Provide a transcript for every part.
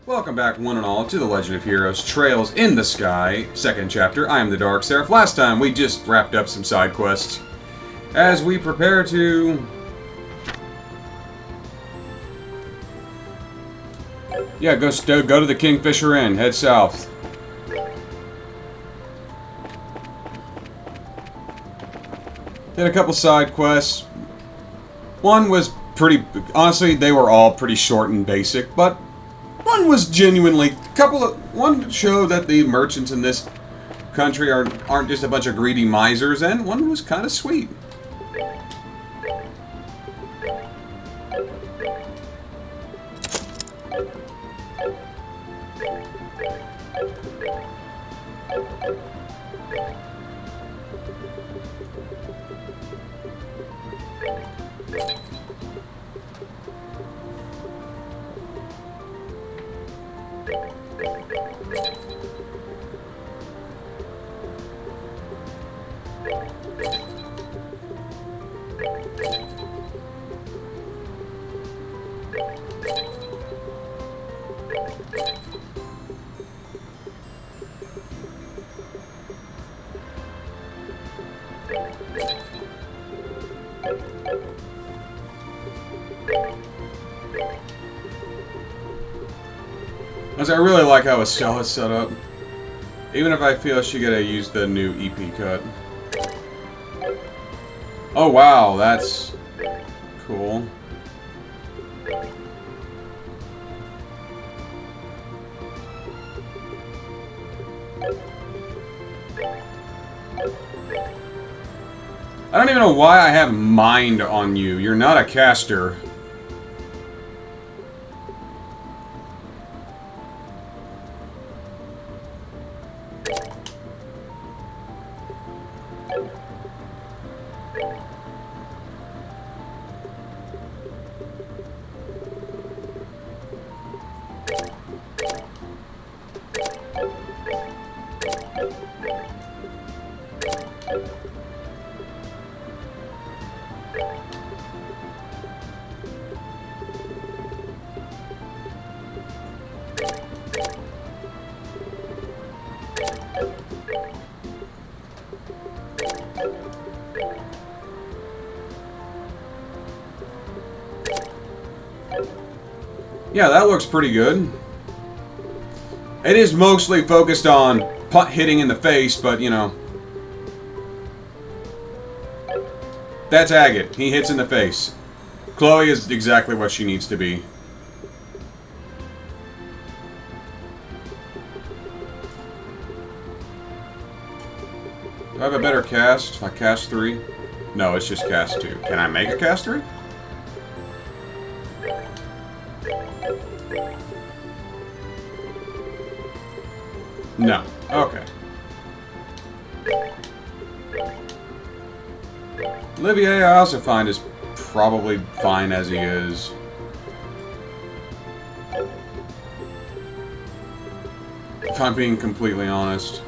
Welcome back, one and all, to The Legend of Heroes Trails in the Sky, second chapter. I am the TheDarkSeraph. Last time, we just wrapped up some side quests. As we prepare to... yeah, go to the Kingfisher Inn. Head south. Did a couple side quests. One was pretty... honestly, they were all pretty short and basic, but... one was genuinely one showed that the merchants in this country aren't just a bunch of greedy misers, and one was kind of sweet. I really like how Estelle is set up. Even if I feel she gotta use the new EP cut. Oh wow, that's cool. I don't even know why I have mind on you. You're not a caster. Yeah, that looks pretty good. It is mostly focused on hitting in the face, but, you know. That's Agate. He hits in the face. Chloe is exactly what she needs to be. Do I have a better cast? Like cast 3? No, it's just cast 2. Can I make a cast 3? No. Okay. Olivier, I also find, is probably fine as he is. If I'm being completely honest.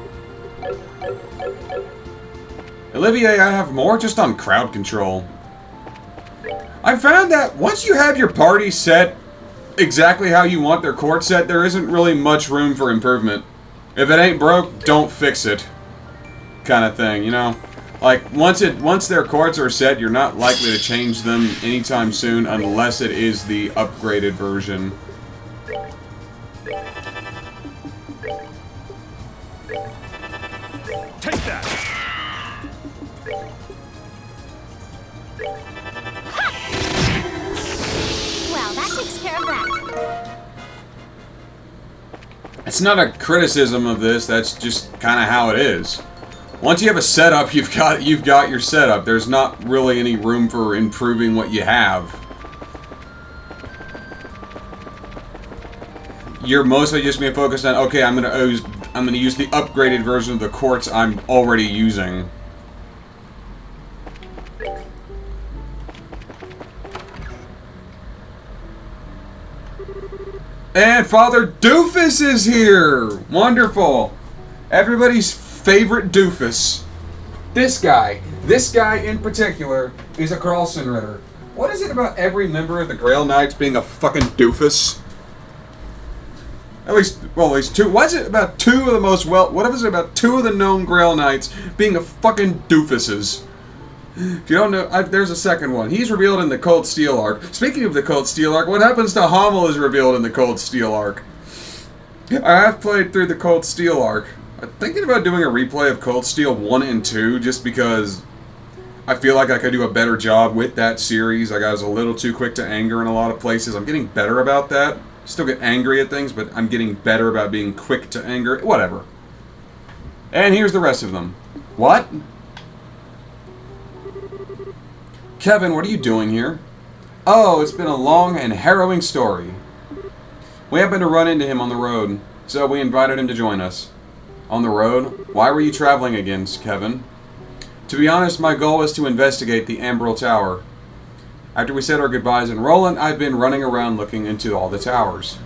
Olivier, I have more just on crowd control. I found that once you have your party set exactly how you want their court set, there isn't really much room for improvement. If it ain't broke, don't fix it. Kind of thing, you know? Like, once their courts are set, you're not likely to change them anytime soon unless it is the upgraded version. Take that! Well, that takes care of that. It's not a criticism of this, that's just kind of how it is. Once you have a setup, you've got your setup. There's not really any room for improving what you have. You're mostly just being focused on, okay, I'm gonna use the upgraded version of the courts I'm already using. And Father Doofus is here! Wonderful! Everybody's favorite doofus. This guy in particular, is a Carlson Ritter. What is it about every member of the Grail Knights being a fucking doofus? At least, well, at least two. Why is it about two of the most well? What if it's about two of the known Grail Knights being a fucking doofuses? If you don't know, there's a second one. He's revealed in the Cold Steel arc. Speaking of the Cold Steel arc, what happens to Hamel is revealed in the Cold Steel arc. I have played through the Cold Steel arc. I'm thinking about doing a replay of Cold Steel 1 and 2 just because I feel like I could do a better job with that series. Like I was a little too quick to anger in a lot of places. I'm getting better about that. Still get angry at things, but I'm getting better about being quick to anger. Whatever. And here's the rest of them. What? Kevin, what are you doing here? Oh, it's been a long and harrowing story. We happened to run into him on the road, so we invited him to join us. On the road? Why were you traveling again, Kevin? To be honest, my goal was to investigate the Ambril Tower. After we said our goodbyes in Roland, I've been running around looking into all the towers.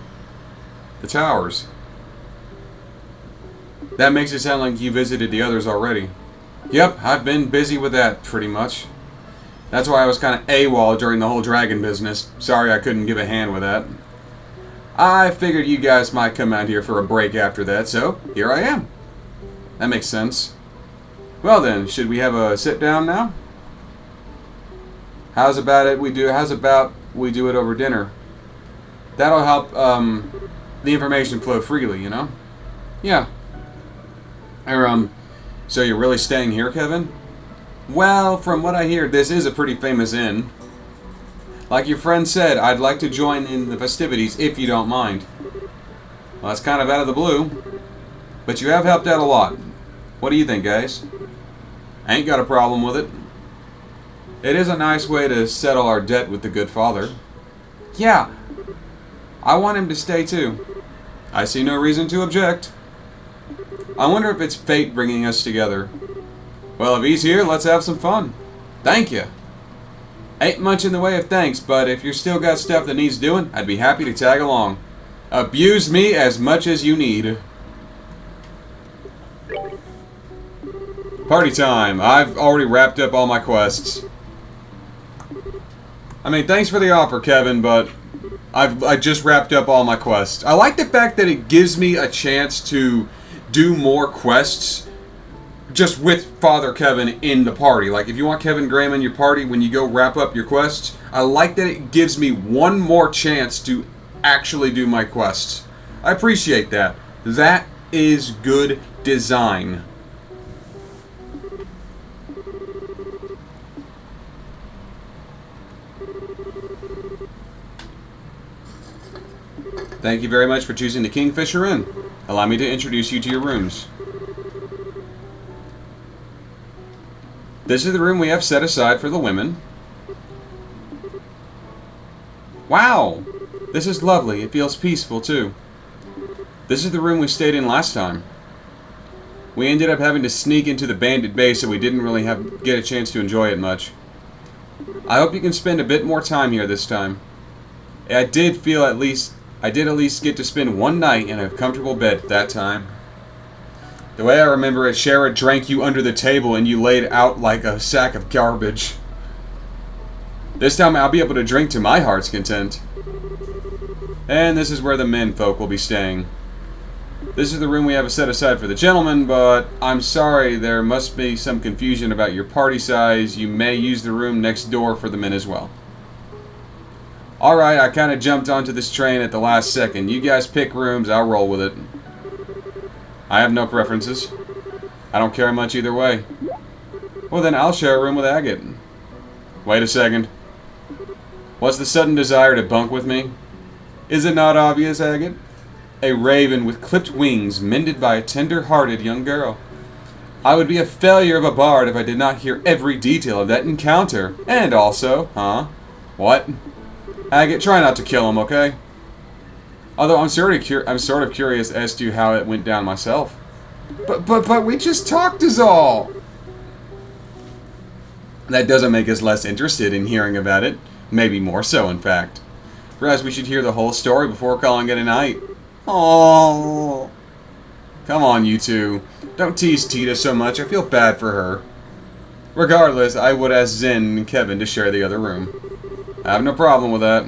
The towers? That makes it sound like you visited the others already. Yep, I've been busy with that, pretty much. That's why I was kind of AWOL during the whole dragon business. Sorry I couldn't give a hand with that. I figured you guys might come out here for a break after that, so here I am. That makes sense. Well then, should we have a sit down now? How's about we do it over dinner? That'll help the information flow freely, you know? Yeah. So you're really staying here, Kevin? Well, from what I hear, this is a pretty famous inn. Like your friend said, I'd like to join in the festivities if you don't mind. Well, that's kind of out of the blue. But you have helped out a lot. What do you think, guys? I ain't got a problem with it. It is a nice way to settle our debt with the good father. Yeah. I want him to stay too. I see no reason to object. I wonder if it's fate bringing us together. Well, if he's here, let's have some fun. Thank you. Ain't much in the way of thanks, but if you still got stuff that needs doing, I'd be happy to tag along. Abuse me as much as you need. Party time. I've already wrapped up all my quests. I mean, thanks for the offer, Kevin, but I just wrapped up all my quests. I like the fact that it gives me a chance to do more quests just with Father Kevin in the party. Like, if you want Kevin Graham in your party when you go wrap up your quests, I like that it gives me one more chance to actually do my quests. I appreciate that. That is good design. Thank you very much for choosing the Kingfisher Inn. Allow me to introduce you to your rooms. This is the room we have set aside for the women. Wow! This is lovely. It feels peaceful, too. This is the room we stayed in last time. We ended up having to sneak into the bandit base, so we didn't really get a chance to enjoy it much. I hope you can spend a bit more time here this time. I did at least get to spend one night in a comfortable bed that time. The way I remember it, Shara drank you under the table and you laid out like a sack of garbage. This time I'll be able to drink to my heart's content. And this is where the men folk will be staying. This is the room we have set aside for the gentlemen, but I'm sorry, there must be some confusion about your party size. You may use the room next door for the men as well. Alright, I kind of jumped onto this train at the last second. You guys pick rooms, I'll roll with it. I have no preferences. I don't care much either way. Well then, I'll share a room with Agate. Wait a second. What's the sudden desire to bunk with me? Is it not obvious, Agate? A raven with clipped wings, mended by a tender-hearted young girl. I would be a failure of a bard if I did not hear every detail of that encounter. And also, What? Agate, try not to kill him, okay? Although I'm sort of curious as to how it went down myself. But we just talked is all. That doesn't make us less interested in hearing about it. Maybe more so, in fact. Perhaps we should hear the whole story before calling it a night. Oh, come on, you two. Don't tease Tita so much. I feel bad for her. Regardless, I would ask Zen and Kevin to share the other room. I have no problem with that.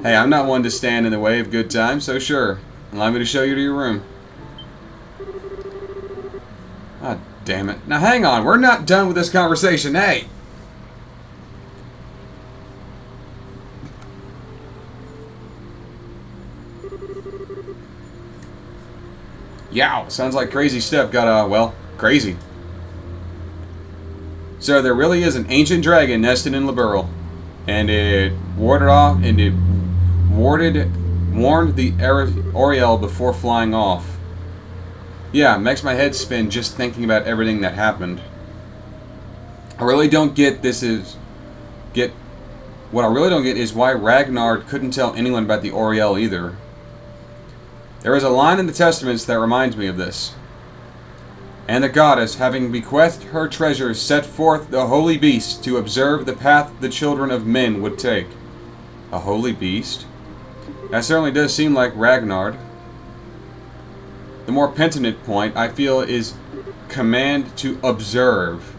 Hey, I'm not one to stand in the way of good times, so sure. Allow me to show you to your room. Ah, damn it. Now hang on, we're not done with this conversation, hey! Yow, sounds like crazy stuff got, well, crazy. So there really is an ancient dragon nested in Liberl, and it warned the Oriel before flying off. Yeah, it makes my head spin just thinking about everything that happened. I really don't get what I really don't get is why Ragnar couldn't tell anyone about the Oriel either. There is a line in the Testaments that reminds me of this. And the goddess, having bequeathed her treasures, set forth the holy beast to observe the path the children of men would take. A holy beast? That certainly does seem like Ragnar. The more pertinent point, I feel, is command to observe.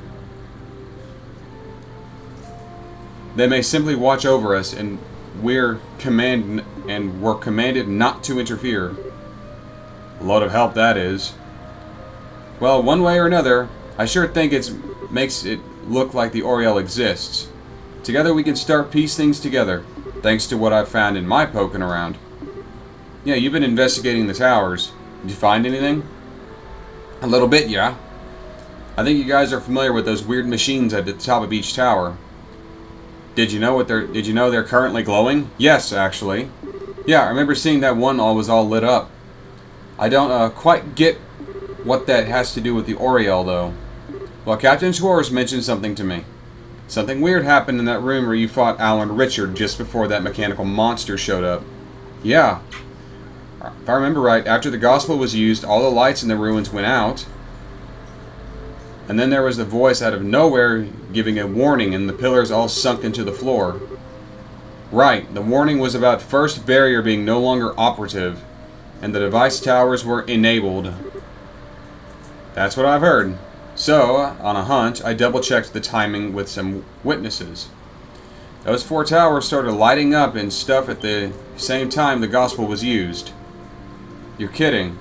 They may simply watch over us, and we're commanded not to interfere. A lot of help that is. Well, one way or another, I sure think it makes it look like the Oriel exists. Together we can start piece things together, thanks to what I've found in my poking around. Yeah, you've been investigating the towers. Did you find anything? A little bit, yeah. I think you guys are familiar with those weird machines at the top of each tower. Did you know they're currently glowing? Yes, actually. Yeah, I remember seeing that one was all lit up. I don't quite get what that has to do with the Oriel, though. Well, Captain Schwartz mentioned something to me. Something weird happened in that room where you fought Alan Richard just before that mechanical monster showed up. Yeah. If I remember right, after the gospel was used, all the lights in the ruins went out. And then there was the voice out of nowhere giving a warning, and the pillars all sunk into the floor. Right, the warning was about first barrier being no longer operative, and the device towers were enabled. That's what I've heard. So, on a hunch, I double-checked the timing with some witnesses. Those 4 towers started lighting up and stuff at the same time the gospel was used. You're kidding.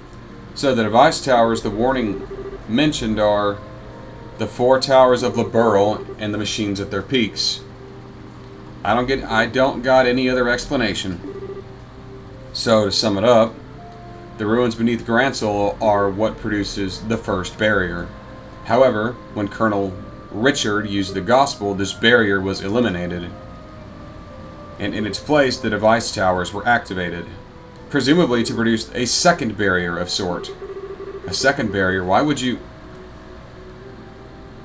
So the device towers the warning mentioned are the 4 towers of Liberl and the machines at their peaks. I don't got any other explanation. So, to sum it up, the ruins beneath Gransel are what produces the first barrier. However, when Colonel Richard used the gospel, this barrier was eliminated. And in its place, the device towers were activated. Presumably to produce a second barrier of sort. A second barrier? Why would you...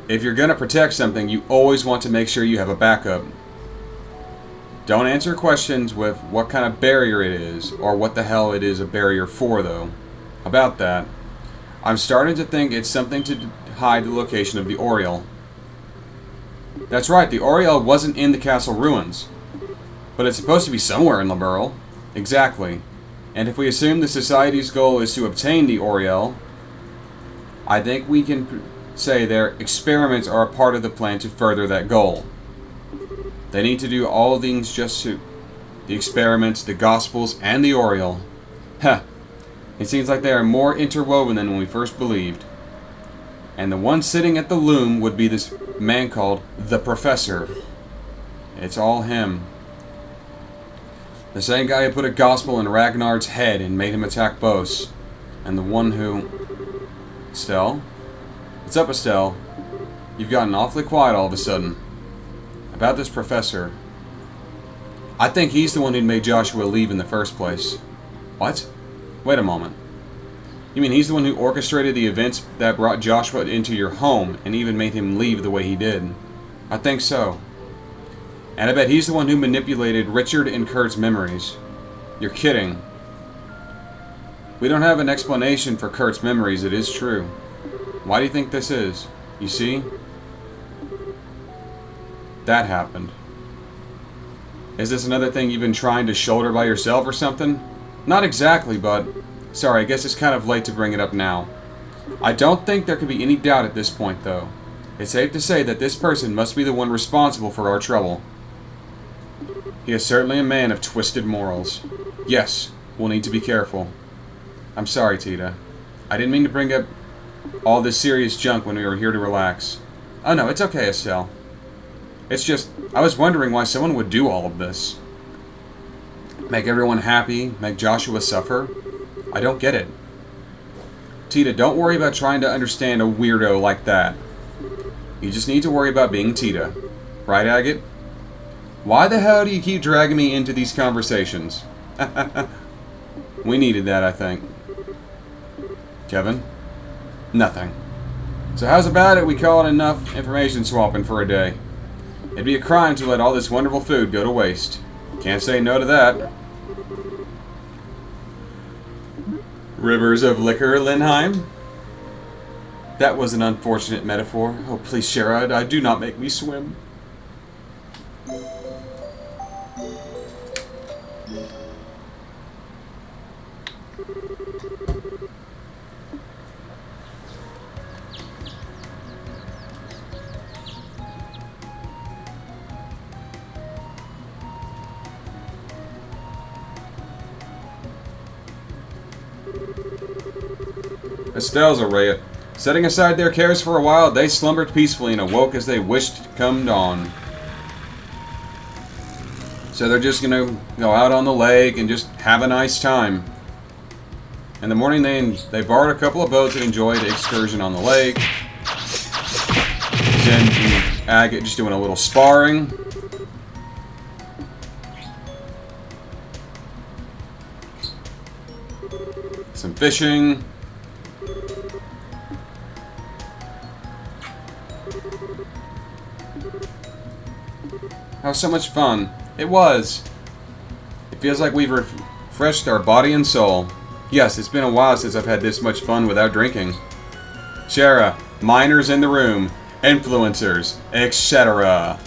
If you're going to protect something, you always want to make sure you have a backup. Don't answer questions with what kind of barrier it is, or what the hell it is a barrier for, though. About that, I'm starting to think it's something to hide the location of the Oriel. That's right, the Oriel wasn't in the castle ruins. But it's supposed to be somewhere in Liberl. Exactly. And if we assume the Society's goal is to obtain the Oriel, I think we can say their experiments are a part of the plan to further that goal. They need to do all things just to... The experiments, the Gospels, and the Oriel. Heh. It seems like they are more interwoven than when we first believed. And the one sitting at the loom would be this man called the Professor. It's all him. The same guy who put a gospel in Ragnar's head and made him attack Bos. And the one who... Estelle? What's up, Estelle? You've gotten awfully quiet all of a sudden. About this professor. I think he's the one who made Joshua leave in the first place. What? Wait a moment. You mean he's the one who orchestrated the events that brought Joshua into your home and even made him leave the way he did? I think so. And I bet he's the one who manipulated Richard and Kurt's memories. You're kidding. We don't have an explanation for Kurt's memories, it is true. Why do you think this is? You see? That happened. Is this another thing you've been trying to shoulder by yourself or something? Not exactly, but... Sorry, I guess it's kind of late to bring it up now. I don't think there could be any doubt at this point, though. It's safe to say that this person must be the one responsible for our trouble. He is certainly a man of twisted morals. Yes, we'll need to be careful. I'm sorry, Tita. I didn't mean to bring up all this serious junk when we were here to relax. Oh no, it's okay, Estelle. It's just, I was wondering why someone would do all of this. Make everyone happy, make Joshua suffer. I don't get it. Tita, don't worry about trying to understand a weirdo like that. You just need to worry about being Tita. Right, Agate? Why the hell do you keep dragging me into these conversations? We needed that, I think. Kevin? Nothing. So how's about it we call it enough information swapping for a day? It'd be a crime to let all this wonderful food go to waste. Can't say no to that. Rivers of liquor, Linheim? That was an unfortunate metaphor. Oh, please, Sherrod, do not make me swim. Estelle's a riot. Setting aside their cares for a while, they slumbered peacefully and awoke as they wished to come dawn. So they're just gonna go out on the lake and just have a nice time. In the morning, they borrowed a couple of boats and enjoyed the excursion on the lake. Zen and Agate just doing a little sparring. Some fishing. That was so much fun. It was. It feels like we've refreshed our body and soul. Yes, it's been a while since I've had this much fun without drinking. Shara, minors in the room, influencers, etc.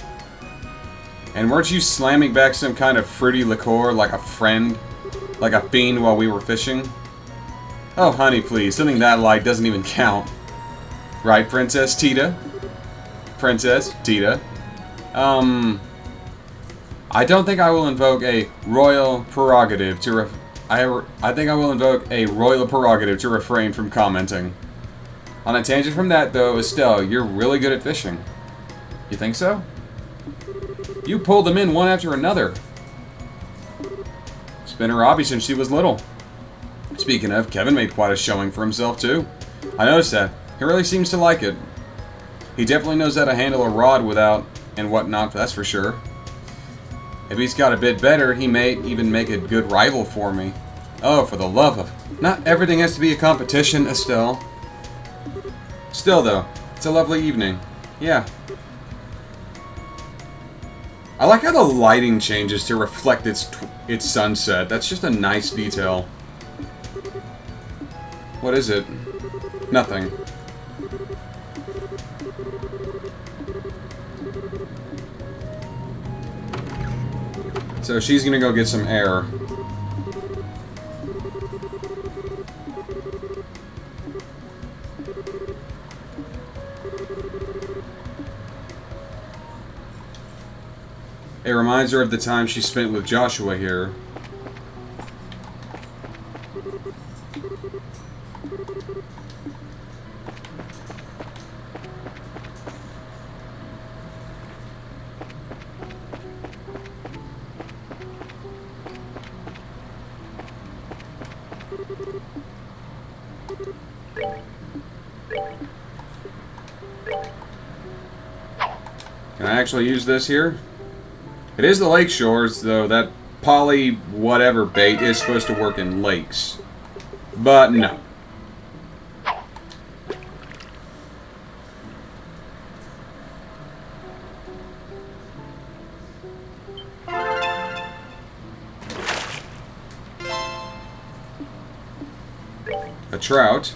And weren't you slamming back some kind of fruity liqueur like a friend? Like a fiend while we were fishing? Oh, honey, please. Something that light doesn't even count. Right, Princess Tita? Princess Tita? I don't think I will invoke a royal prerogative to I think I will invoke a royal prerogative to refrain from commenting. On a tangent from that, though, Estelle, you're really good at fishing. You think so? You pulled them in one after another. It's been her hobby since she was little. Speaking of, Kevin made quite a showing for himself, too. I noticed that. He really seems to like it. He definitely knows how to handle a rod without and whatnot, that's for sure. If he's got a bit better, he may even make a good rival for me. Oh, for the love of... Not everything has to be a competition, Estelle. Still, though, it's a lovely evening. Yeah. I like how the lighting changes to reflect its sunset. That's just a nice detail. What is it? Nothing. So she's gonna go get some air. It reminds her of the time she spent with Joshua here. Can I actually use this here? It is the lake shores, though that poly whatever bait is supposed to work in lakes. But no. A trout.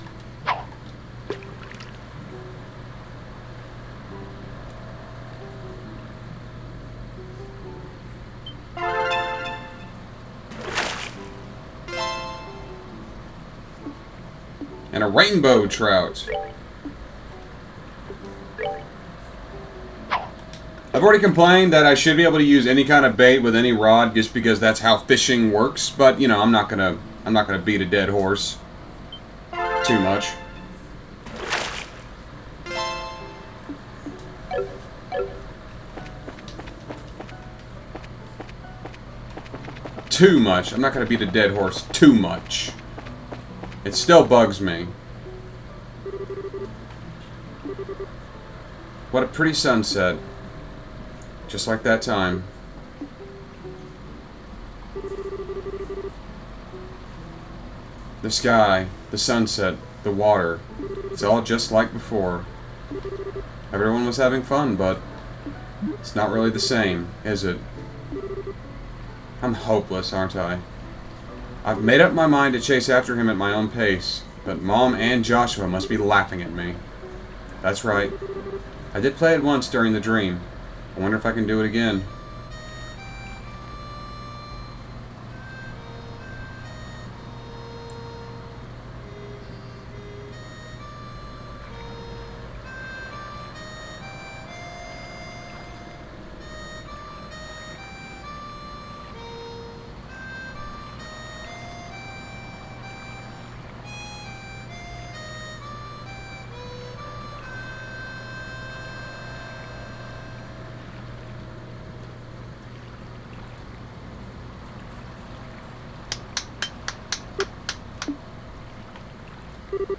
And a rainbow trout. I've already complained that I should be able to use any kind of bait with any rod just because that's how fishing works, but, you know, I'm not gonna beat a dead horse too much. Too much. I'm not gonna beat a dead horse too much. It still bugs me. What a pretty sunset. Just like that time. The sky, the sunset, the water. It's all just like before. Everyone was having fun, but it's not really the same, is it? I'm hopeless, aren't I? I've made up my mind to chase after him at my own pace, but Mom and Joshua must be laughing at me. That's right. I did play it once during the dream. I wonder if I can do it again.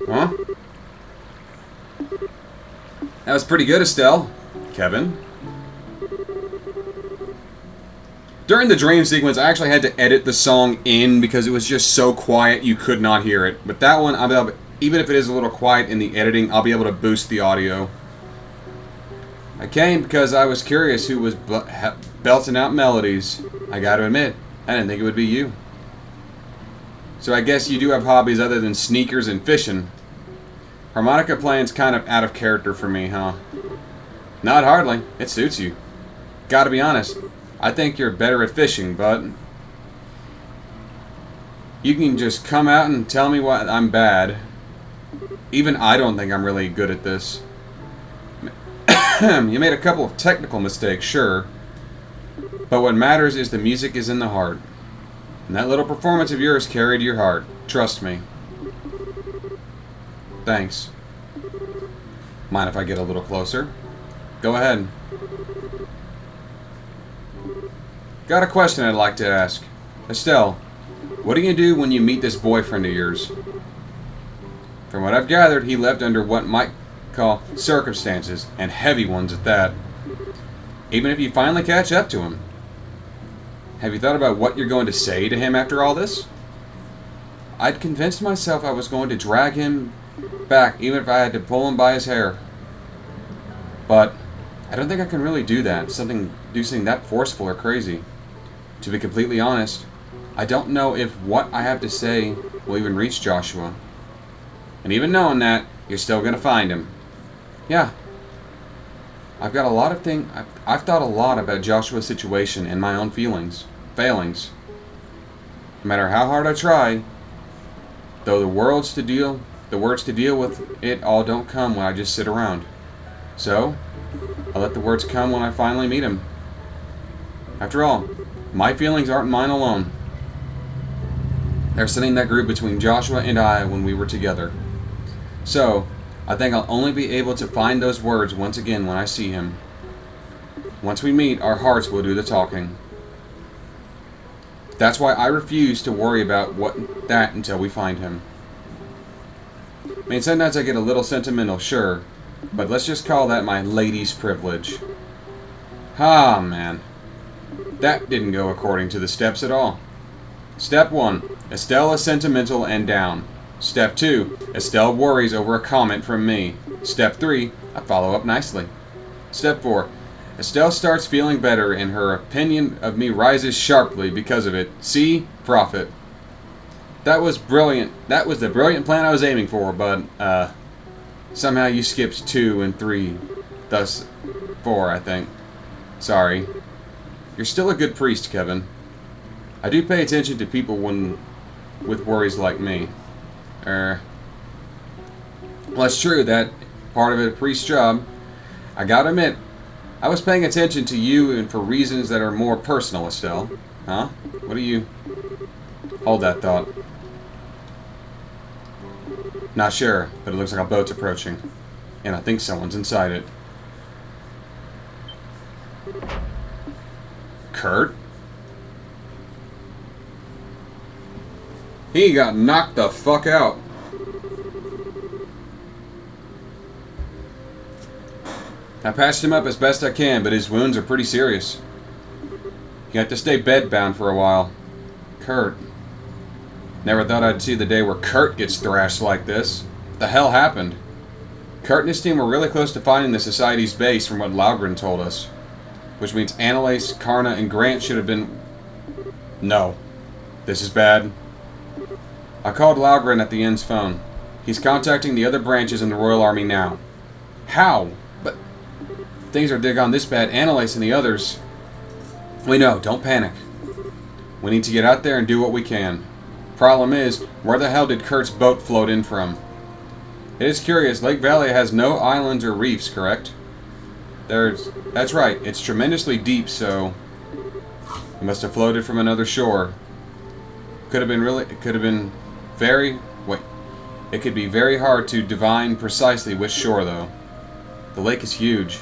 Huh? That was pretty good, Estelle. Kevin? During the dream sequence, I actually had to edit the song in because it was just so quiet you could not hear it. But that one, even if it is a little quiet in the editing, I'll be able to boost the audio. I came because I was curious who was belting out melodies. I gotta admit, I didn't think it would be you. So I guess you do have hobbies other than sneakers and fishing. Harmonica playing's kind of out of character for me, huh? Not hardly. It suits you. Gotta be honest, I think you're better at fishing, but you can just come out and tell me why I'm bad. Even I don't think I'm really good at this. You made a couple of technical mistakes, sure. But what matters is the music is in the heart. And that little performance of yours carried your heart. Trust me. Thanks. Mind if I get a little closer? Go ahead. Got a question I'd like to ask. Estelle, what do you do when you meet this boyfriend of yours? From what I've gathered, he left under what might call circumstances, and heavy ones at that. Even if you finally catch up to him, have you thought about what you're going to say to him after all this? I'd convinced myself I was going to drag him back, even if I had to pull him by his hair. But I don't think I can really do that. Do something that forceful or crazy. To be completely honest, I don't know if what I have to say will even reach Joshua. And even knowing that, you're still going to find him. Yeah. I've thought a lot about Joshua's situation and my own failings. No matter how hard I try, though the words to deal with it all don't come when I just sit around. So, I'll let the words come when I finally meet him. After all, my feelings aren't mine alone. They're sitting in that group between Joshua and I when we were together. So, I think I'll only be able to find those words once again when I see him. Once we meet, our hearts will do the talking. That's why I refuse to worry about that until we find him. I mean, sometimes I get a little sentimental, sure, but let's just call that my lady's privilege. Ah, man. That didn't go according to the steps at all. Step 1. Estelle is sentimental and down. Step 2. Estelle worries over a comment from me. Step 3. I follow up nicely. Step 4. Estelle starts feeling better and her opinion of me rises sharply because of it. See? Profit. That was brilliant. That was the brilliant plan I was aiming for, but somehow you skipped 2 and 3. Thus 4, I think. Sorry. You're still a good priest, Kevin. I do pay attention to people with worries like me. Well, it's true that part of a priest's job. I gotta admit, I was paying attention to you and for reasons that are more personal, Estelle. Huh? What are you... Hold that thought. Not sure, but it looks like a boat's approaching. And I think someone's inside it. Kurt? He got knocked the fuck out. I patched him up as best I can, but his wounds are pretty serious. You have to stay bedbound for a while. Kurt. Never thought I'd see the day where Kurt gets thrashed like this. What the hell happened? Kurt and his team were really close to finding the Society's base from what Laugren told us. Which means Annalise, Karna, and Grant should have been... No. This is bad. I called Laugren at the Inn's phone. He's contacting the other branches in the Royal Army now. How? But things are gone this bad. Annalise and the others... We know, don't panic. We need to get out there and do what we can. Problem is, where the hell did Kurt's boat float in from? It is curious, Lake Valley has no islands or reefs, correct? That's right, it's tremendously deep, so... It must have floated from another shore. It could be very hard to divine precisely which shore, though. The lake is huge.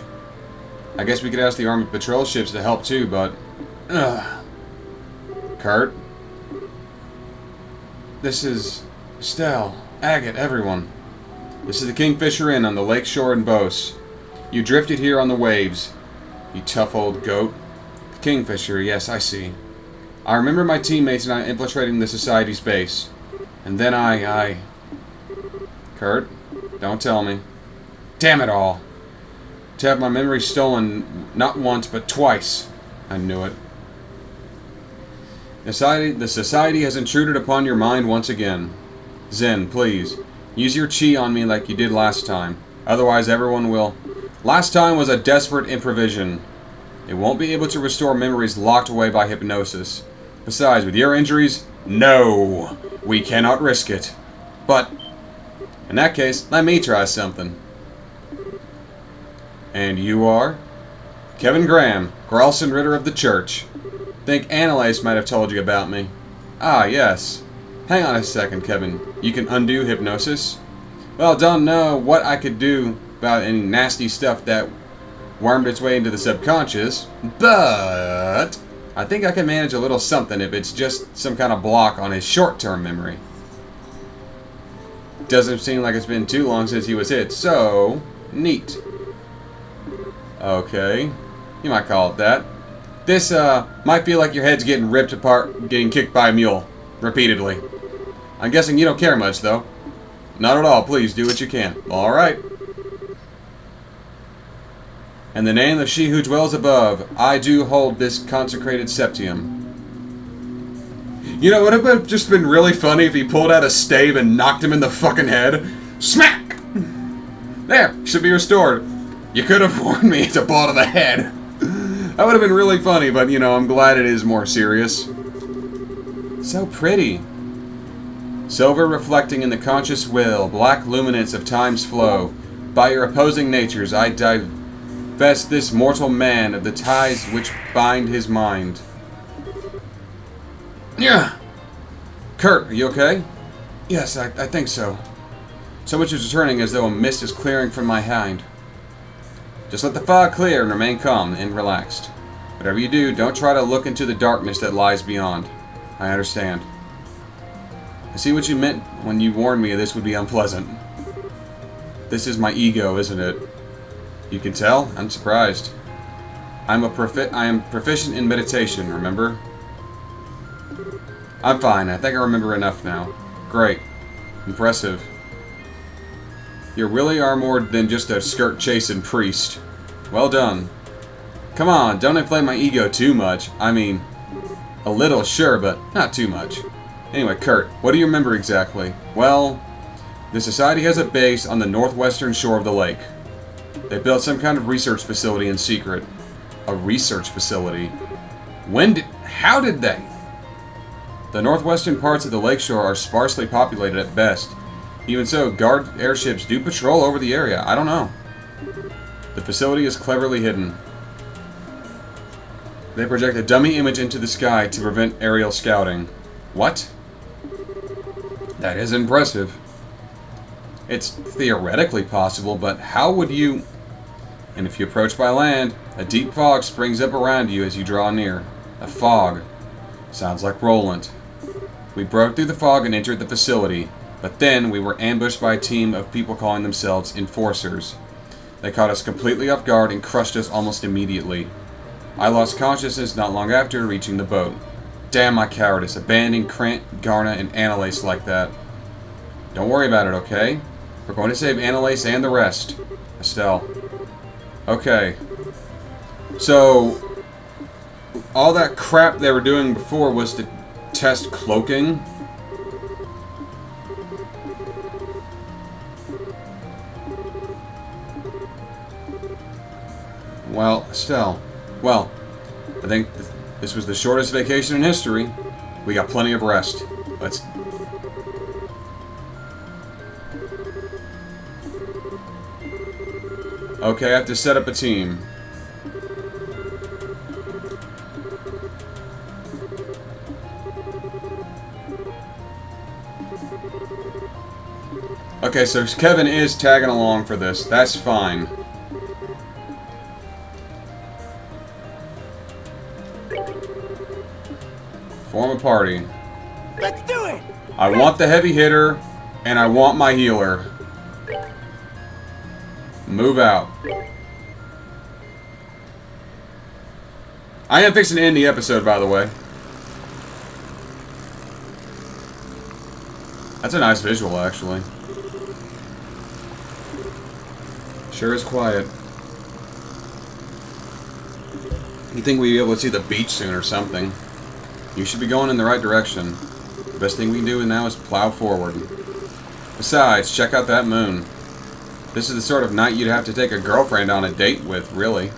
I guess we could ask the Army patrol ships to help too, but... Ugh. Kurt? This is... Estelle, Agate, everyone. This is the Kingfisher Inn on the lake shore in Beauce. You drifted here on the waves. You tough old goat. The Kingfisher, yes, I see. I remember my teammates and I infiltrating the Society's base. And then I... Kurt? Don't tell me. Damn it all. To have my memory stolen not once, but twice. I knew it. The Society has intruded upon your mind once again. Zen, please. Use your chi on me like you did last time. Otherwise everyone will... Last time was a desperate improvision. It won't be able to restore memories locked away by hypnosis. Besides, with your injuries, no! We cannot risk it. But, in that case, let me try something. And you are? Kevin Graham, Gralson Ritter of the Church. Think Annalise might have told you about me. Ah, yes. Hang on a second, Kevin. You can undo hypnosis? Well, don't know what I could do about any nasty stuff that wormed its way into the subconscious, but I think I can manage a little something if it's just some kind of block on his short-term memory. Doesn't seem like it's been too long since he was hit, so... neat. Okay. You might call it that. This, might feel like your head's getting ripped apart, getting kicked by a mule. Repeatedly. I'm guessing you don't care much, though. Not at all. Please, do what you can. Alright. In the name of she who dwells above, I do hold this consecrated septium. You know, would it have just been really funny if he pulled out a stave and knocked him in the fucking head? Smack! There, should be restored. You could have warned me it's a ball to the head. That would have been really funny, but, you know, I'm glad it is more serious. So pretty. Silver reflecting in the conscious will, black luminance of time's flow. By your opposing natures, I divest this mortal man of the ties which bind his mind. Yeah. Kurt, are you okay? Yes, I think so. So much is returning as though a mist is clearing from my mind. Just let the fog clear and remain calm and relaxed. Whatever you do, don't try to look into the darkness that lies beyond. I understand. I see what you meant when you warned me this would be unpleasant. This is my ego, isn't it? You can tell? I'm surprised. I am proficient in meditation, remember? I'm fine. I think I remember enough now. Great. Impressive. You really are more than just a skirt-chasing priest. Well done. Come on, don't inflate my ego too much. I mean, a little, sure, but not too much. Anyway, Kurt, what do you remember exactly? Well, the Society has a base on the northwestern shore of the lake. They built some kind of research facility in secret. A research facility? How did they? The northwestern parts of the lakeshore are sparsely populated at best. Even so, guard airships do patrol over the area. I don't know. The facility is cleverly hidden. They project a dummy image into the sky to prevent aerial scouting. What? That is impressive. It's theoretically possible, but how would you... And if you approach by land, a deep fog springs up around you as you draw near. A fog. Sounds like Roland. We broke through the fog and entered the facility, but then we were ambushed by a team of people calling themselves Enforcers. They caught us completely off guard and crushed us almost immediately. I lost consciousness not long after reaching the boat. Damn my cowardice, abandoning Krant, Garna, and Annalise like that. Don't worry about it, okay? We're going to save Annalise and the rest. Estelle. Okay. So, all that crap they were doing before was to test cloaking. Well, Estelle. Well, I think this was the shortest vacation in history. We got plenty of rest. Let's... Okay, I have to set up a team. Okay, so Kevin is tagging along for this. That's fine. Form a party. Let's do it! I want the heavy hitter, and I want my healer. Move out. I am fixing to end the episode, by the way. That's a nice visual, actually. Sure is quiet. You think we'd be able to see the beach soon or something? You should be going in the right direction. The best thing we can do now is plow forward. Besides, check out that moon. This is the sort of night you'd have to take a girlfriend on a date with, really.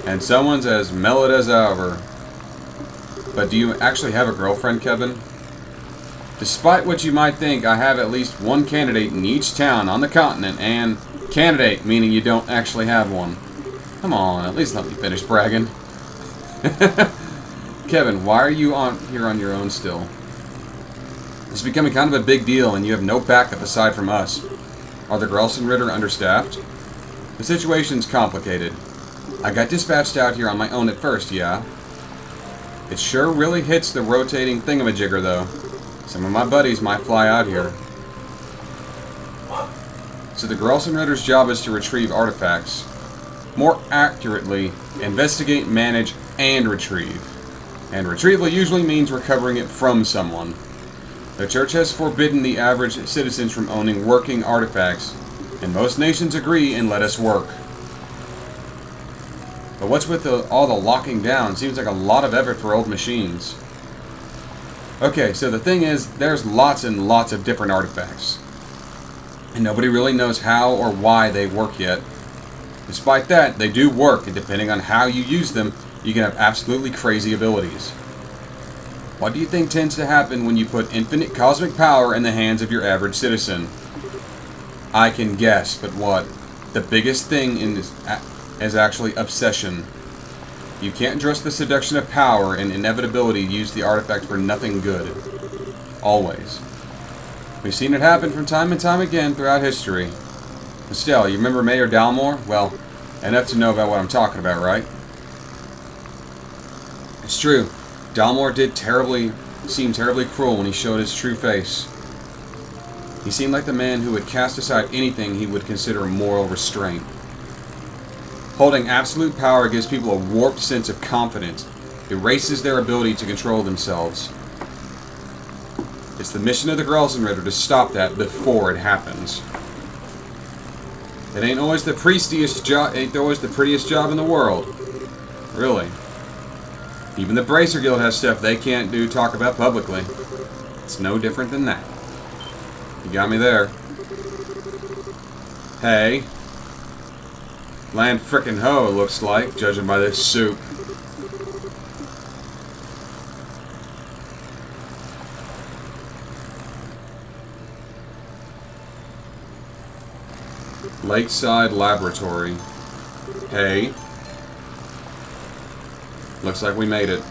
And someone's as mellowed as ever. But do you actually have a girlfriend, Kevin? Despite what you might think, I have at least one candidate in each town on the continent, and candidate meaning you don't actually have one. Come on, at least let me finish bragging. Kevin, why are you here on your own still? It's becoming kind of a big deal, and you have no backup aside from us. Are the Grelson-Ritter understaffed? The situation's complicated. I got dispatched out here on my own at first, yeah. It sure really hits the rotating thingamajigger, though. Some of my buddies might fly out here. So the Grelson-Ritter's job is to retrieve artifacts. More accurately, investigate, manage, and retrieve. And retrieval usually means recovering it from someone. The Church has forbidden the average citizens from owning working artifacts, and most nations agree and let us work. But what's with all the locking down? Seems like a lot of effort for old machines. Okay, so the thing is, there's lots and lots of different artifacts. And nobody really knows how or why they work yet. Despite that, they do work, and depending on how you use them, you can have absolutely crazy abilities. What do you think tends to happen when you put infinite cosmic power in the hands of your average citizen? I can guess, but what? The biggest thing in this is actually obsession. You can't trust the seduction of power and inevitability use the artifact for nothing good. Always. We've seen it happen from time and time again throughout history. Estelle, you remember Mayor Dalmore? Well, enough to know about what I'm talking about, right? It's true. Dalmore did seem terribly cruel when he showed his true face. He seemed like the man who would cast aside anything he would consider moral restraint. Holding absolute power gives people a warped sense of confidence, erases their ability to control themselves. It's the mission of the Grelson-Ritter to stop that before it happens. It ain't always the prettiest job in the world. Really. Even the Bracer Guild has stuff they can't talk about publicly. It's no different than that. You got me there. Hey. Land frickin' ho, it looks like, judging by this soup. Lakeside Laboratory. Hey. Looks like we made it.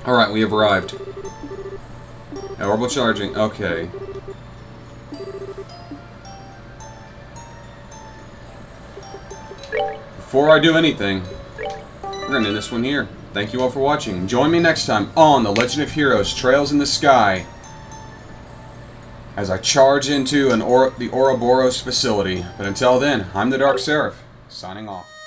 Alright, we have arrived. Orbital charging. Okay. Before I do anything, we're going to end this one here. Thank you all for watching. Join me next time on The Legend of Heroes Trails in the Sky as I charge into the Ouroboros facility. But until then, I'm the Dark Seraph, signing off.